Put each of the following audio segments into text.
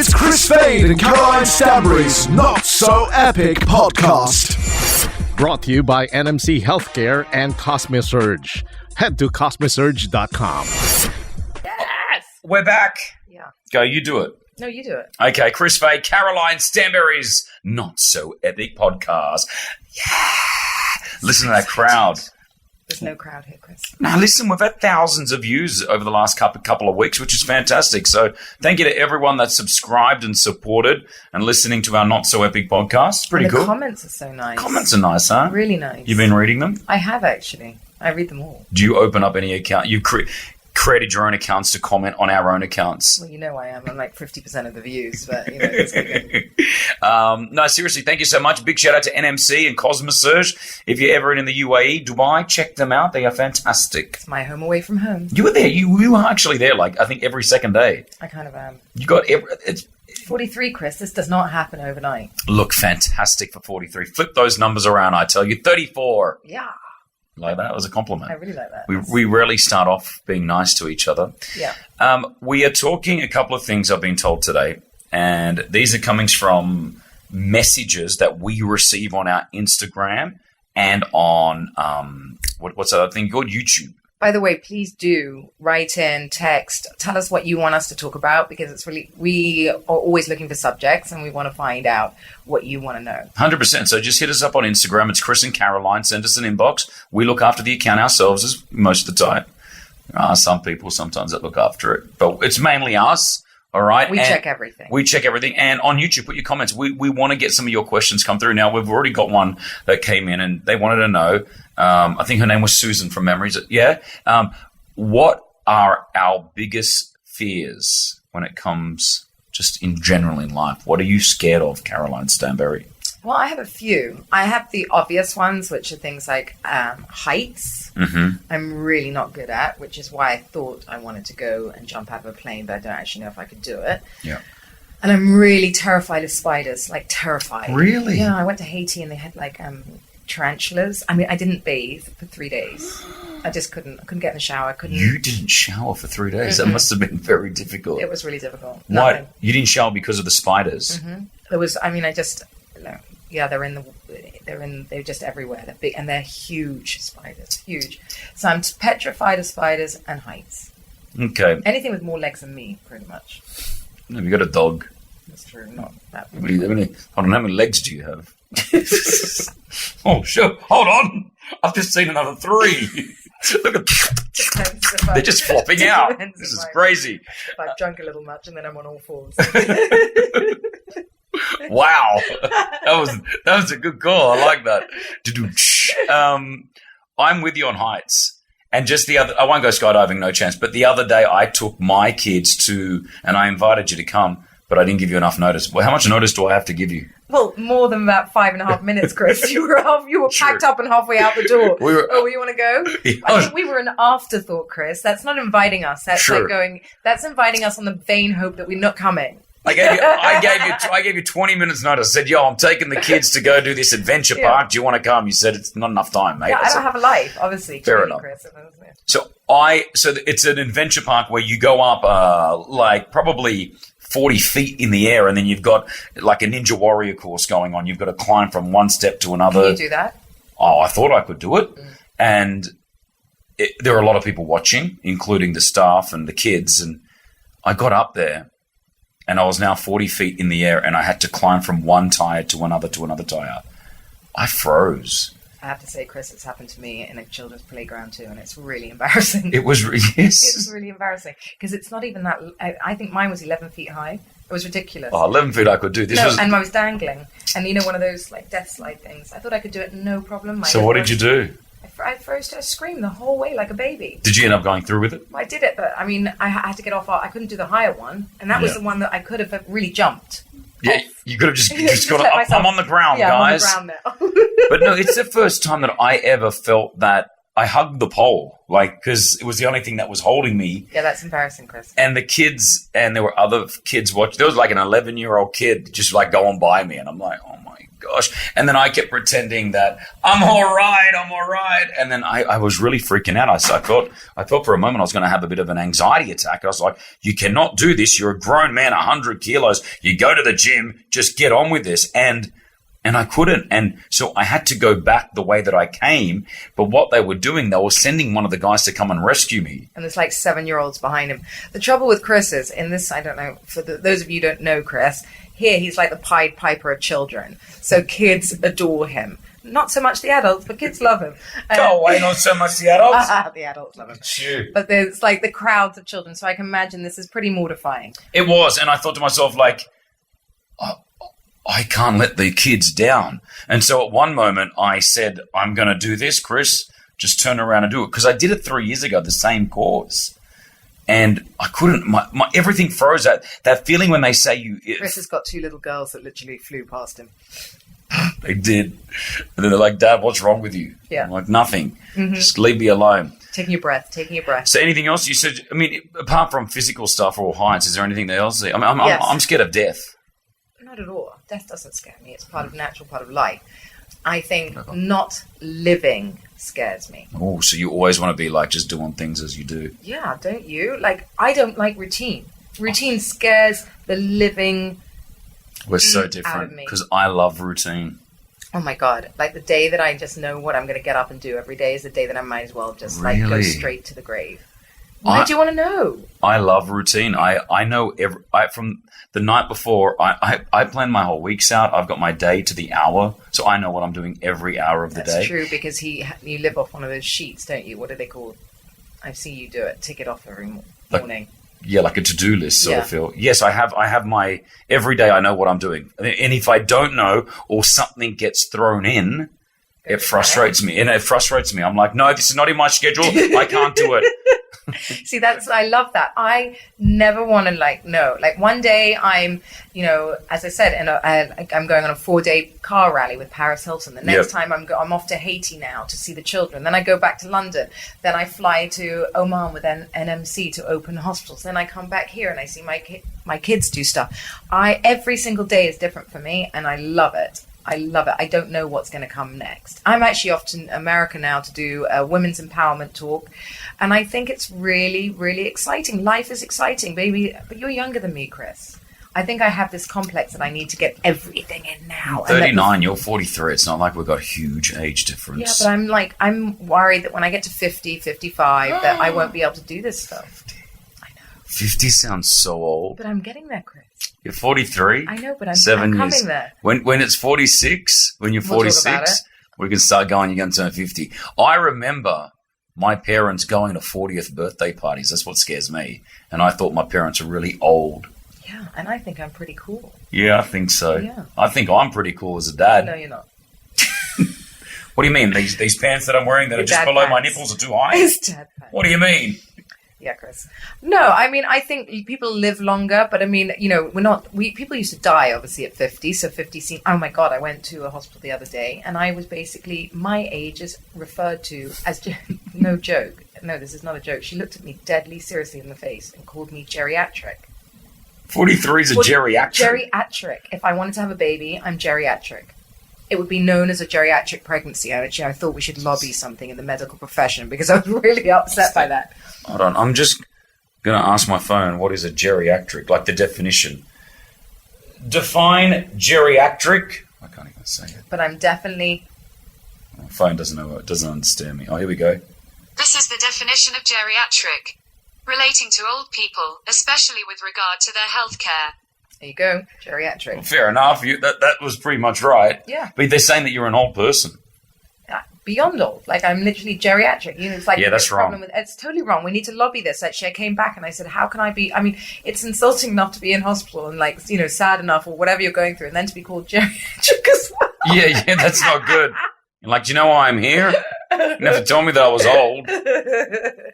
It's Chris Fade and Caroline Stanbury's Not So Epic podcast. Brought to you by NMC Healthcare and Cosmisurge. Head to cosmisurge.com. Yes! We're back. Yeah. Go, you do it. No, you do it. Okay, Chris Fade, Caroline Stanbury's Not So Epic podcast. Yeah. Listen to that crowd. There's no crowd here, Chris. Now, listen, we've had thousands of views over the last couple of weeks, which is fantastic. So thank you to everyone that's subscribed and supported and listening to our Not So Epic podcast. It's pretty And the cool. comments are so nice. Comments are nice, huh? Really nice. You've been reading them? I have, actually. I read them all. Do you open up any account? You created your own accounts to comment on our own accounts. Well, you know I am. I'm like 50% of the views, but, you know, it's okay. No, seriously, thank you so much. Big shout out to NMC and Cosmisurge. If you're ever in the UAE, Dubai, check them out. They are fantastic. It's my home away from home. You were there. You were actually there, like, I think every second day. I kind of am. You got it's 43, Chris. This does not happen overnight. look fantastic for 43. Flip those numbers around, I tell you. 34. Yeah. Like that was a compliment. I really like that. We rarely start off being nice to each other. Yeah. We are talking a couple of things I've been told today, and these are coming from messages that we receive on our Instagram and on what's that other thing called? YouTube. By the way, please do write in, text, tell us what you want us to talk about, because it's really, we are always looking for subjects and we want to find out what you want to know. 100%. So just hit us up on Instagram. It's Chris and Caroline. Send us an inbox. We look after the account ourselves as most of the time. Some people sometimes that look after it, but it's mainly us. All right. We check everything. We check everything. And on YouTube, put your comments. We want to get some of your questions come through. Now, we've already got one that came in and they wanted to know, I think her name was Susan from Memories. Yeah. What are our biggest fears when it comes just in general in life? What are you scared of, Caroline Stanbury? Well, I have a few. I have the obvious ones, which are things like heights. Mm-hmm. I'm really not good at, which is why I thought I wanted to go and jump out of a plane, but I don't actually know if I could do it. Yeah. And I'm really terrified of spiders, like terrified. Really? Yeah, I went to Haiti and they had like tarantulas. I mean, I didn't bathe for 3 days. I just couldn't. I couldn't get in the shower. I couldn't. You didn't shower for 3 days. Mm-hmm. That must have been very difficult. It was really difficult. Why? Nothing. You didn't shower because of the spiders? Mm-hmm. There was. I mean, I just. No. Yeah, they're just everywhere. They're big and they're huge spiders, huge. So I'm petrified of spiders and heights. Okay. Anything with more legs than me, pretty much. Have you got a dog? That's true. Not that. Hold on, how many legs do you have? Oh, sure. Hold on. I've just seen another 3. Look at they're just flopping out. This is crazy. If I've drunk a little much and then I'm on all fours. Wow. That was a good call. I like that. I'm with you on heights. And just I won't go skydiving, no chance. But the other day I took my kids and I invited you to come, but I didn't give you enough notice. Well, how much notice do I have to give you? Well, more than about 5.5 minutes, Chris. You were packed up and halfway out the door. You want to go? Yeah. I think we were an afterthought, Chris. That's not inviting us. That's like going. That's inviting us on the vain hope that we're not coming. I gave you 20 minutes notice. I said, I'm taking the kids to go do this adventure park. Do you want to come? You said, it's not enough time, mate. Yeah, I don't have a life, obviously. Fair enough. Chris. So it's an adventure park where you go up like probably 40 feet in the air, and then you've got like a Ninja Warrior course going on. You've got to climb from one step to another. Can you do that? Oh, I thought I could do it. And there are a lot of people watching, including the staff and the kids. And I got up there. And I was now 40 feet in the air, and I had to climb from one tire to another tire. I froze. I have to say, Chris, it's happened to me in a children's playground too, and it's really embarrassing. It was, yes. It's really embarrassing because it's not even that. I think mine was 11 feet high. It was ridiculous. Oh, 11 feet I could do. And I was dangling, and one of those like death slide things. I thought I could do it, no problem. So what did you do? I froze to a scream the whole way like a baby. Did you end up going through with it? I did it, but I mean, I had to get off. I couldn't do the higher one, and that was the one that I could have really jumped. Yeah, you could have just gone, I'm on the ground, guys. I'm on the ground now. But no, it's the first time that I ever felt that I hugged the pole, because it was the only thing that was holding me. Yeah, that's embarrassing, Chris. And the kids, and there were other kids watching. There was like an 11-year-old kid just like going by me, and I'm like, oh my gosh. And then I kept pretending that I'm all right. And then I was really freaking out. I thought for a moment I was going to have a bit of an anxiety attack. I was like, you cannot do this. You're a grown man, 100 kilos. You go to the gym, just get on with this. And I couldn't. And so I had to go back the way that I came. But what they were doing, they were sending one of the guys to come and rescue me. And there's like 7-year-olds behind him. The trouble with Chris is, in this, I don't know, for those of you who don't know Chris, here he's like the Pied Piper of children. So kids adore him. Not so much the adults, but kids love him. Go away, not so much the adults. The adults love him. Shoot. But there's like the crowds of children. So I can imagine this is pretty mortifying. It was. And I thought to myself, like, I can't let the kids down. And so at one moment I said, I'm going to do this, Chris. Just turn around and do it. Because I did it 3 years ago, the same cause. And I couldn't. My everything froze. That feeling when they say you... Chris has got 2 little girls that literally flew past him. They did. And then they're like, Dad, what's wrong with you? Yeah. I'm like, nothing. Just leave me alone. Taking your breath. So anything else you said? I mean, apart from physical stuff or heights, is there anything else? I mean, Yes. I'm scared of death. Not at all. Death doesn't scare me. It's part of natural, part of life. I think not living scares me. Oh, so you always want to be like just doing things as you do. Yeah, don't you? Like, I don't like routine. Routine scares the living We're so out of different me. because I love routine. Oh my God. Like the day that I just know what I'm going to get up and do every day is the day that I might as well just like go Really? straight to the grave. Why do you want to know? I love routine. I know from the night before, I plan my whole weeks out. I've got my day to the hour, so I know what I'm doing every hour of the That's day. true because you live off one of those sheets, don't you? What are they called? I've seen you do it. Tick it off every morning. Yeah, like a to-do list sort Yeah. of feel. Yes, I have my every day I know what I'm doing. And if I don't know or something gets thrown in, it frustrates me. And it frustrates me. I'm like, no, this is not in my schedule. I can't do it. See, I love that. I never want to no. Like one day I'm, as I said, I'm going on a 4-day car rally with Paris Hilton. The next time I'm off to Haiti now to see the children. Then I go back to London. Then I fly to Oman with NMC to open hospitals. Then I come back here and I see my kids do stuff. Every single day is different for me and I love it. I love it. I don't know what's going to come next. I'm actually off to America now to do a women's empowerment talk. And I think it's really, really exciting. Life is exciting, baby. But you're younger than me, Chris. I think I have this complex that I need to get everything in now. 39, you're 43. It's not like we've got a huge age Yeah, difference. but I'm worried that when I get to 50, 55, that I won't be able to do this stuff. I know. 50 sounds so old. But I'm getting there, Chris. You're 43? I know, but I'm 7 coming years. there. When it's 46, when you're We'll talk about 46, we can start going, you're going to turn 50. I remember my parents going to 40th birthday parties. That's what scares me. And I thought my parents were really old. Yeah, and I think I'm pretty cool. Yeah, I think so. Yeah. I think I'm pretty cool as a dad. No, you're not. What do you mean? These pants that I'm wearing that Your are just dad below my pants. nipples are too high? It's dad pants. What do you mean? Yeah, Chris. No, I mean, I think people live longer, but I mean, people used to die obviously at 50. So 50 seems, oh my God, I went to a hospital the other day and I was basically, my age is referred to as, no joke. No, this is not a joke. She looked at me deadly seriously in the face and called me geriatric. 43 is a geriatric. Geriatric. If I wanted to have a baby, I'm geriatric. It would be known as a geriatric pregnancy. Actually, I thought we should lobby something in the medical profession because I was really upset by that. Hold on. I'm just going to ask my phone, what is a geriatric? Like the definition. Define geriatric. I can't even say it. But I'm definitely... My phone doesn't know. It doesn't understand me. Oh, here we go. This is the definition of geriatric. Relating to old people, especially with regard to their health care. There you go. Geriatric. Well, fair enough. That was pretty much right. Yeah. But they're saying that you're an old person. Beyond old. Like, I'm literally geriatric. It's like... Yeah, that's the problem wrong. It's totally wrong. We need to lobby this. Actually, I came back and I said, how can I be... I mean, it's insulting enough to be in hospital and, sad enough or whatever you're going through and then to be called geriatric as well. Yeah, that's not good. And like, do you know why I'm here? You didn't have to tell me that I was old.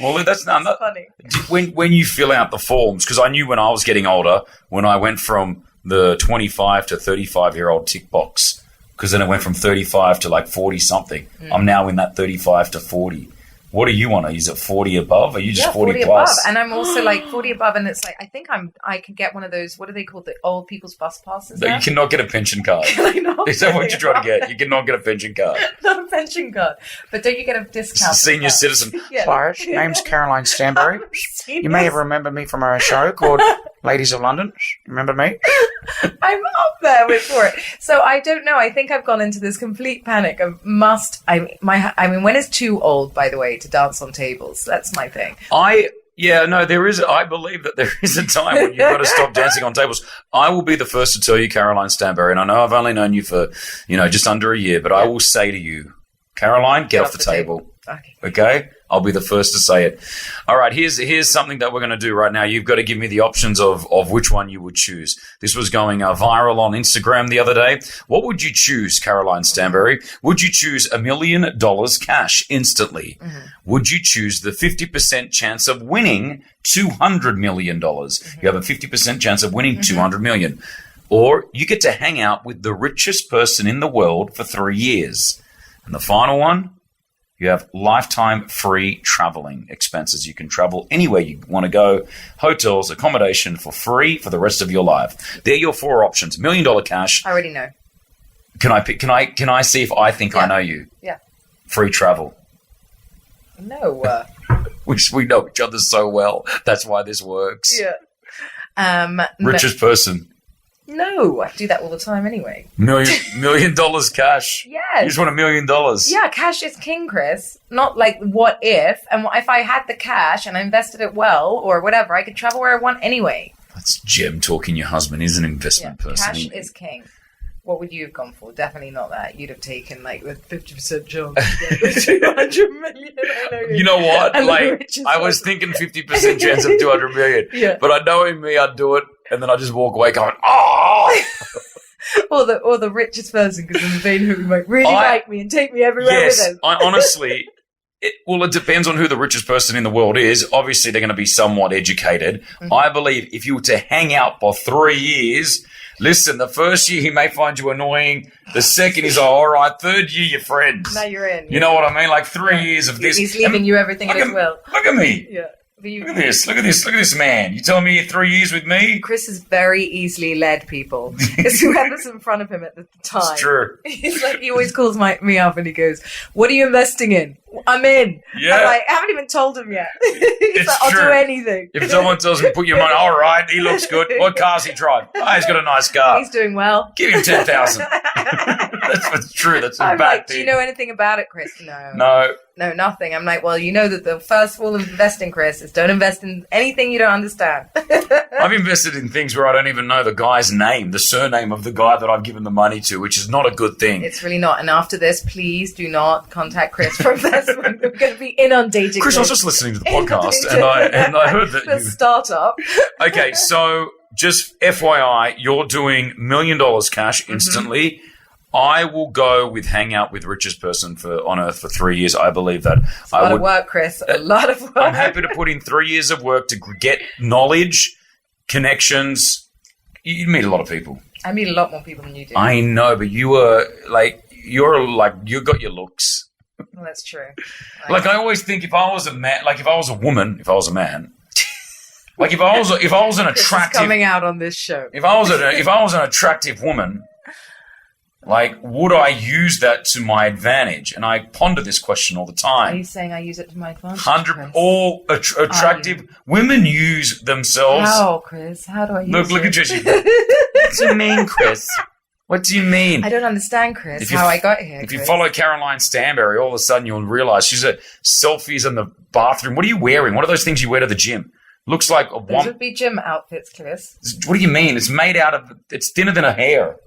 Well, that's not... funny. When you fill out the forms, because I knew when I was getting older, when I went from the 25 to 35-year-old tick box, because then it went from 35 to like 40-something. I'm now in that 35 to 40. What are you on? Are you at 40 above? Are you just 40 above. plus? And I'm also like 40 above, and it's like I think I could get one of those. What are they called? The old people's bus passes. No, now? you cannot get a pension card. I know. Is that what you're trying to get? You cannot get a pension card. Not a pension card, but don't you get a discount? Senior citizen. Yeah. Clarge, name's Caroline Stanbury. You may have remembered me from a show called Ladies of London. Remember me? I'm up there for it. So I don't know. I think I've gone into this complete panic of I mean, when is too old, by the way, to dance on tables? That's my thing. I believe that there is a time when you've got to stop dancing on tables. I will be the first to tell you, Caroline Stanbury, and I know I've only known you for, just under a year, but I will say to you, Caroline, get off the table. Okay? I'll be the first to say it. All right, here's something that we're going to do right now. You've got to give me the options of which one you would choose. This was going viral on Instagram the other day. What would you choose, Caroline Stanbury? Would you choose $1 million cash instantly? Mm-hmm. Would you choose the 50% chance of winning $200 million? Mm-hmm. You have a 50% chance of winning $200 million. Or you get to hang out with the richest person in the world for 3 years. And the final one, you have lifetime free traveling expenses. You can travel anywhere you want to go, hotels, accommodation for free for the rest of your life. They're your 4 options. $1 million cash. I already know. Can I pick? Can I see if I think I know you? Yeah. Free travel. No. We know each other so well. That's why this works. Yeah. Richest person. No, I do that all the time anyway. $1 million cash. Yes. You just want $1 million. Yeah, cash is king, Chris. Not like what if. And what if I had the cash and I invested it well or whatever, I could travel where I want anyway. That's Jem talking. Your husband. He's an investment person. Cash is king. What would you have gone for? Definitely not that. You'd have taken like the 50% chance to get 200 million. You know what? Like I was thinking 50% chance of 200 million. Yeah. But I know in me I'd do it and then I just walk away going, oh. or the richest person because in the vein who might really like me and take me everywhere with them. I honestly. It depends on who the richest person in the world is. Obviously, they're going to be somewhat educated. Mm-hmm. I believe if you were to hang out for 3 years, listen, the first year he may find you annoying. The second is all right. Third year, you're friends. Now you're in. You know what I mean? Like 3 years of this. He's leaving you everything at his will. Look at me. Yeah. Look at this. Look at this. Look at this man. You telling me 3 years with me? Chris is very easily led, people. It's whoever's in front of him at the time. It's true. He's like, he always calls me up and he goes, "What are you investing in?" I'm in. Yeah. I'm like, I haven't even told him yet. He's like, I'll do anything. If someone tells me, put your money, all right, he looks good. What car's he drive? Oh, he's got a nice car. He's doing well. Give him 10,000. That's true. That's a I'm bad like, thing. do you know anything about it, Chris? No, nothing. I'm like, well, you know that the first rule of investing, Chris, is don't invest in anything you don't understand. I've invested in things where I don't even know the guy's name, the surname of the guy that I've given the money to, which is not a good thing. It's really not. And after this, please do not contact Chris for investment. We're going to be inundated. Chris, I was just listening to the podcast and I heard that the startup. Okay, so just FYI, you're doing $1 million cash instantly. Mm-hmm. I will go with hang out with richest person on earth for 3 years. I believe that. It's a lot of work, Chris. A lot of work. I'm happy to put in 3 years of work to get knowledge, connections. You meet a lot of people. I meet a lot more people than you do. I know, but you got your looks. Well, that's true. I always think if I was a man, if I was a woman, if I was a man, if I was an attractive coming out on this show. If I was an attractive woman, would I use that to my advantage? And I ponder this question all the time. Are you saying I use it to my advantage? 100. All attractive women use themselves. How, Chris? How do I use it? Look at you. What do you mean, Chris? What do you mean? I don't understand, Chris, how I got here. If you follow Caroline Stanbury, all of a sudden you'll realize she's at selfies in the bathroom. What are you wearing? What are those things you wear to the gym? Looks like a Those would be gym outfits, Chris. What do you mean? It's made out of. It's thinner than a hair.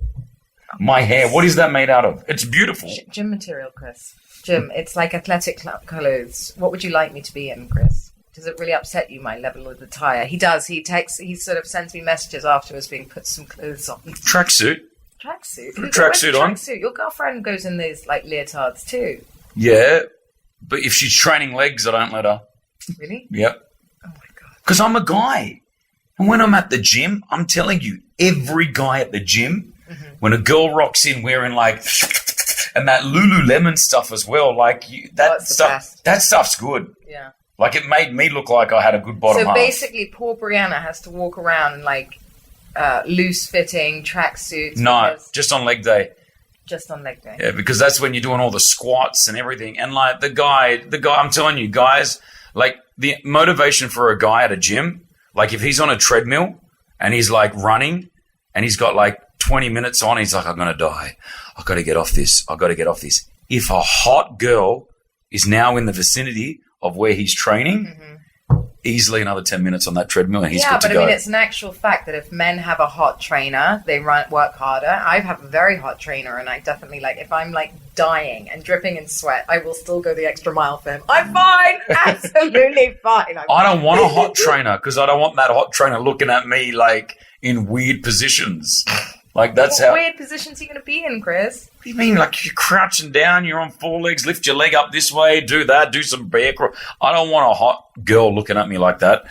My hair. What is that made out of? It's beautiful. Gym material, Chris. Gym. It's like athletic clothes. What would you like me to be in, Chris? Does it really upset you, my level of attire? He does. He sort of sends me messages afterwards being put some clothes on. Tracksuit. Tracksuit? Put a tracksuit on. Tracksuit. Your girlfriend goes in these leotards too. Yeah. But if she's training legs, I don't let her. Really? Yep. Oh my God. Because I'm a guy. And when I'm at the gym, I'm telling you, every guy at the gym, when a girl rocks in wearing and that Lululemon stuff as well. Like That's the best. that stuff's good. Yeah. Like it made me look like I had a good bottom So half. basically, poor Brianna has to walk around in like loose-fitting tracksuits. No, because- just on leg day. just on leg day. Yeah, because that's when you're doing all the squats and everything. And like the guy, I'm telling you, guys, like the motivation for a guy at a gym, like if he's on a treadmill and he's like running and he's got like 20 minutes on, he's like, I'm going to die. I've got to get off this. I've got to get off this. If a hot girl is now in the vicinity of where he's training, easily another 10 minutes on that treadmill and he's good to but go. I mean, it's an actual fact that if men have a hot trainer, they work harder. I have a very hot trainer, and I definitely like if I'm like dying and dripping in sweat, I will still go the extra mile for him. I'm fine, absolutely fine. I don't want a hot trainer because I don't want that hot trainer looking at me like in weird positions. Like that's What how. weird positions are you going to be in, Chris? What do you mean? Like you're crouching down, you're on four legs, lift your leg up this way, do that, do some bear crawl. I don't want a hot girl looking at me like that.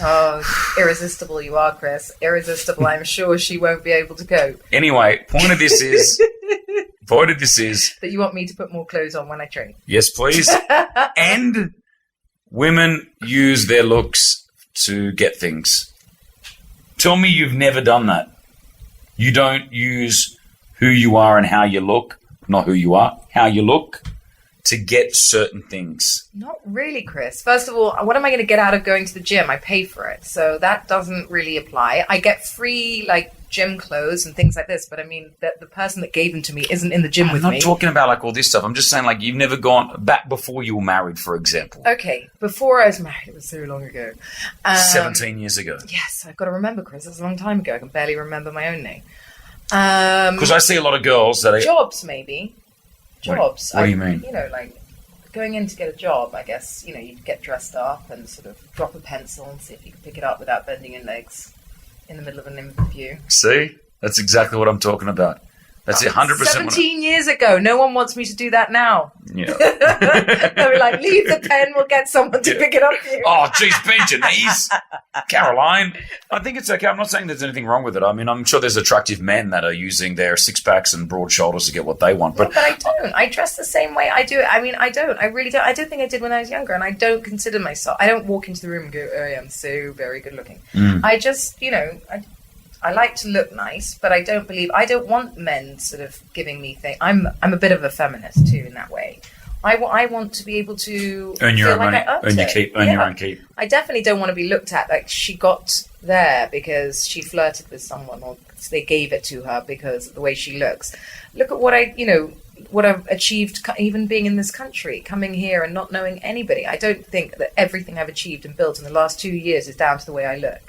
Oh, irresistible you are, Chris. Irresistible. I'm sure she won't be able to cope. Anyway, point of this is That you want me to put more clothes on when I train. yes, please. And women use their looks to get things. Tell me you've never done that. You don't use who you are and how you look, not who you are, how you look, to get certain things. Not really, Chris. First of all, what am I going to get out of going to the gym? I pay for it. So that doesn't really apply. I get free, like, gym clothes and things like this. But I mean, the person that gave them to me isn't in the gym with I'm me. not talking about, like, all this stuff. I'm just saying, like, you've never gone back before you were married, for example. Okay, before I was married, it was so long ago. 17 years ago. Yes, I've got to remember, Chris. It was a long time ago. I can barely remember my own name. Because I see a lot of girls that are... Jobs, maybe. Jobs. What do you mean? You know, like going in to get a job, I guess, you know, you'd get dressed up and sort of drop a pencil and see if you can pick it up without bending your legs in the middle of an interview. See? That's exactly what I'm talking about. That's 100%. 17 years ago. No one wants me to do that now. Yeah. They'll be like, leave the pen, we'll get someone to pick it up for you. Oh, geez, bend your knees. Caroline. I think it's okay. I'm not saying there's anything wrong with it. I mean, I'm sure there's attractive men that are using their six-packs and broad shoulders to get what they want. But But I don't. I dress the same way. I do. I mean, I don't. I really don't. I don't think I did when I was younger, and I don't consider myself. I don't walk into the room and go, oh, I'm so very good looking. I just, you know, I like to look nice, but I don't want men sort of giving me things. I'm a bit of a feminist too in that way. I want to be able to earn your feel own like money, I earned earn your it. keep, earn your own keep. I definitely don't want to be looked at like she got there because she flirted with someone or they gave it to her because of the way she looks. Look at what what I've achieved even being in this country, coming here and not knowing anybody. I don't think that everything I've achieved and built in the last 2 years is down to the way I look.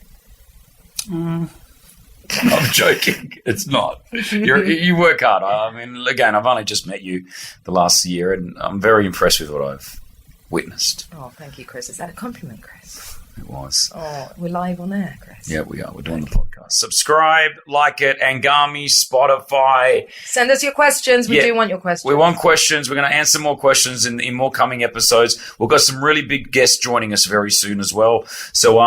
I'm joking. It's not. You work hard. I mean, again, I've only just met you the last year, and I'm very impressed with what I've witnessed. Oh, thank you, Chris. Is that a compliment, Chris? It was. Oh, we're live on air, Chris. Yeah, we are. We're doing the podcast. Subscribe, like it, Angami, Spotify. Send us your questions. We Yeah. do want your questions. We want questions. We're going to answer more questions in more coming episodes. We've got some really big guests joining us very soon as well. So,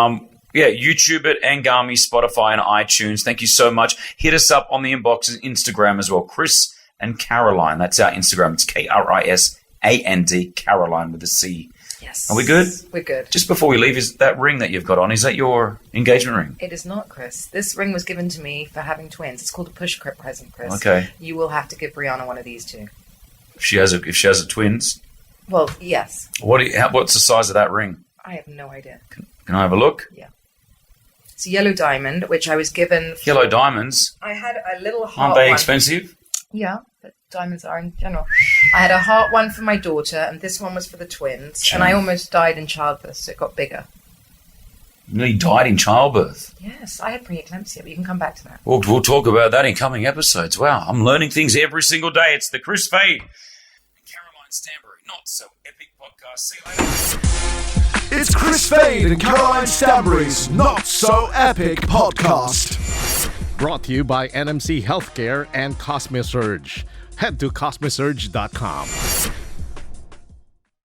yeah, YouTube it, Angami, Spotify, and iTunes. Thank you so much. Hit us up on the inbox, Instagram as well. Chris and Caroline. That's our Instagram. It's KRISAND, Caroline with a C. Yes. Are we good? We're good. Just before we leave, is that ring that you've got on, is that your engagement ring? It is not, Chris. This ring was given to me for having twins. It's called a push present, Chris. Okay. You will have to give Brianna one of these too. If she has a twins, Well, yes. what's the size of that ring? I have no idea. Can I have a look? It's a yellow diamond, which I was given. Yellow diamonds. I had a little heart Aren't they one. expensive? Yeah, but diamonds are in general. I had a heart one for my daughter, and this one was for the twins. Sure. And I almost died in childbirth, so it got bigger. You nearly died in childbirth. Yes, I had preeclampsia, but you can come back to that. We'll talk about that in coming episodes. Wow, I'm learning things every single day. It's the Chris Fade and Caroline Stanbury Not So Epic podcast. See you later. It's Chris Fade and Caroline Stanbury's Not So Epic podcast. Brought to you by NMC Healthcare and Cosmesurge. Head to cosmesurge.com.